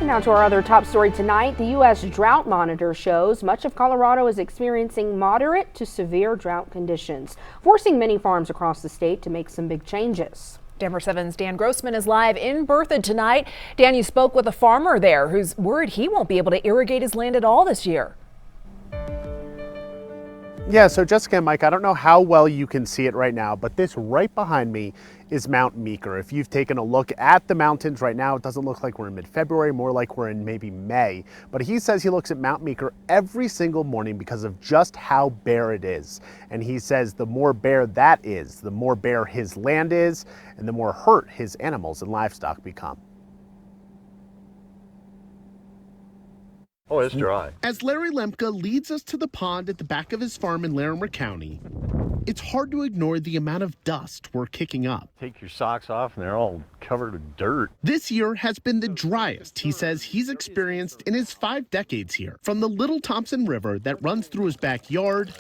Now to our other top story tonight. The U.S. Drought Monitor shows much of Colorado is experiencing moderate to severe drought conditions, forcing many farms across the state to make some big changes. Denver 7's Dan Grossman is live in Berthoud tonight. Dan, you spoke with a farmer there who's worried he won't be able to irrigate his land at all this year. Yeah, so Jessica and Mike, I don't know how well you can see it right now, but this right behind me is Mount Meeker. If you've taken a look at the mountains right now, it doesn't look like we're in mid-February, more like we're in maybe May. But he says he looks at Mount Meeker every single morning because of just how bare it is. And he says the more bare that is, the more bare his land is, and the more hurt his animals and livestock become. Oh, it's dry. As Larry Lemke leads us to the pond at the back of his farm in Larimer County, it's hard to ignore the amount of dust we're kicking up. Take your socks off and they're all covered with dirt. This year has been the driest he says he's experienced in his 5 decades here. From the Little Thompson River that runs through his backyard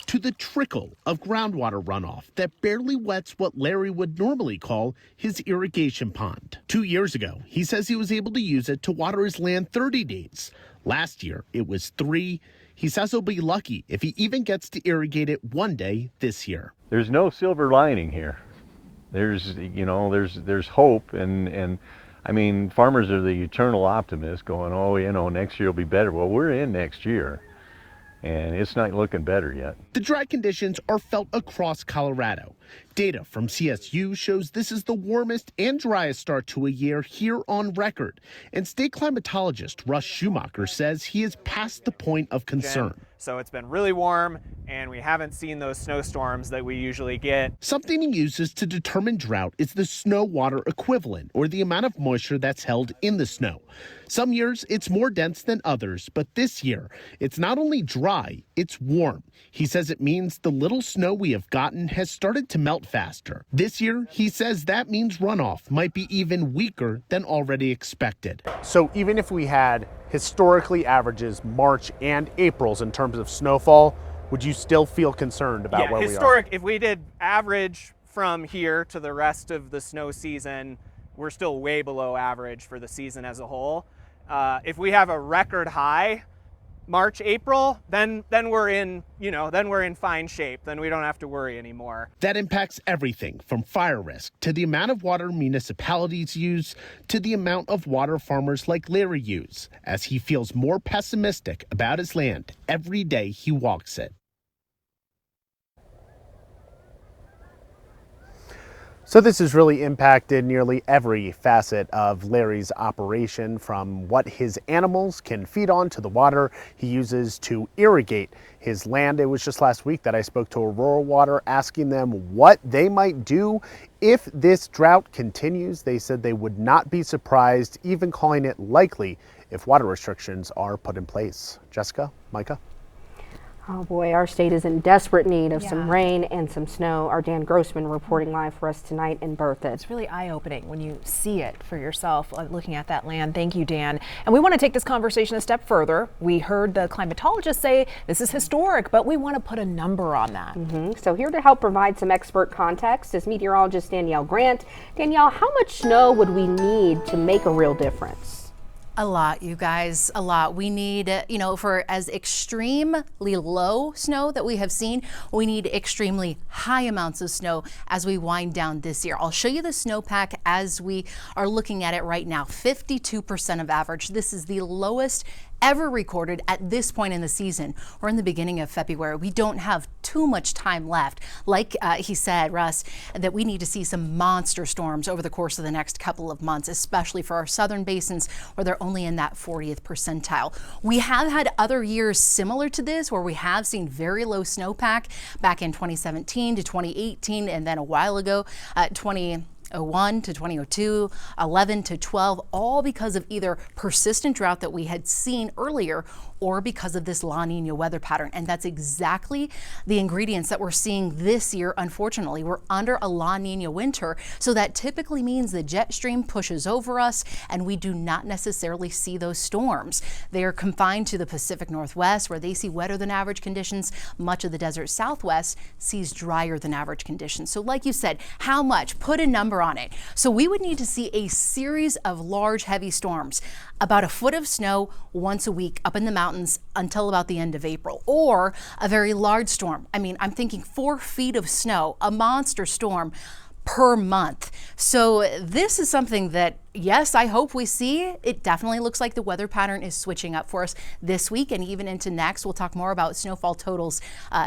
to the trickle of groundwater runoff that barely wets what Larry would normally call his irrigation pond. 2 years ago, he says he was able to use it to water his land 30 days. Last year, it was 3. He says he'll be lucky if he even gets to irrigate it one day this year. There's no silver lining here. There's hope, and I mean, farmers are the eternal optimists going, oh, next year will be better. Well, we're in next year, and it's not looking better yet. The dry conditions are felt across Colorado. Data from CSU shows this is the warmest and driest start to a year here on record. And state climatologist Russ Schumacher says he is past the point of concern. So it's been really warm, and we haven't seen those snowstorms that we usually get. Something he uses to determine drought is the snow water equivalent, or the amount of moisture that's held in the snow. Some years it's more dense than others, but this year it's not only dry, it's warm. He says it means the little snow we have gotten has started to melt faster. This year, he says that means runoff might be even weaker than already expected. So even if we had historically averages March and April's in terms of snowfall, would you still feel concerned about where we are? If we did average from here to the rest of the snow season, we're still way below average for the season as a whole. If we have a record high March, April, then we're in fine shape. Then we don't have to worry anymore. That impacts everything from fire risk to the amount of water municipalities use to the amount of water farmers like Larry use, as he feels more pessimistic about his land every day he walks it. So this has really impacted nearly every facet of Larry's operation, from what his animals can feed on to the water he uses to irrigate his land. It was just last week that I spoke to Aurora Water asking them what they might do if this drought continues. They said they would not be surprised, even calling it likely, if water restrictions are put in place. Jessica, Micah? Oh boy, our state is in desperate need of some rain and some snow. Our Dan Grossman reporting live for us tonight in Berthoud. It's really eye-opening when you see it for yourself, looking at that land. Thank you, Dan. And we want to take this conversation a step further. We heard the climatologist say this is historic, but we want to put a number on that. So here to help provide some expert context is meteorologist Danielle Grant. Danielle, how much snow would we need to make a real difference? A lot, you guys, a lot. We need, for as extremely low snow that we have seen, we need extremely high amounts of snow as we wind down this year. I'll show you the snowpack as we are looking at it right now. 52% of average. This is the lowest ever recorded at this point in the season. We're in the beginning of February. We don't have too much time left. Like he said, Russ, that we need to see some monster storms over the course of the next couple of months, especially for our southern basins where they're only in that 40th percentile. We have had other years similar to this where we have seen very low snowpack back in 2017 to 2018, and then a while ago, 2001 to 2002, 11 to 12, all because of either persistent drought that we had seen earlier or because of this La Nina weather pattern. And that's exactly the ingredients that we're seeing this year. Unfortunately, we're under a La Nina winter, so that typically means the jet stream pushes over us and we do not necessarily see those storms. They are confined to the Pacific Northwest, where they see wetter than average conditions. Much of the desert Southwest sees drier than average conditions. So like you said, how much? Put a number number on it. So we would need to see a series of large, heavy storms, about a foot of snow once a week up in the mountains until about the end of April, or a very large storm. I mean, I'm thinking 4 feet of snow, a monster storm per month. So this is something that, yes, I hope we see. It definitely looks like the weather pattern is switching up for us this week and even into next. We'll talk more about snowfall totals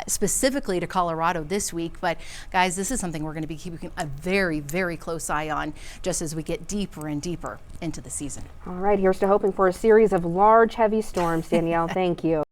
specifically to Colorado this week. But guys, this is something we're going to be keeping a very, very close eye on just as we get deeper and deeper into the season. All right, here's to hoping for a series of large, heavy storms, Danielle. Thank you.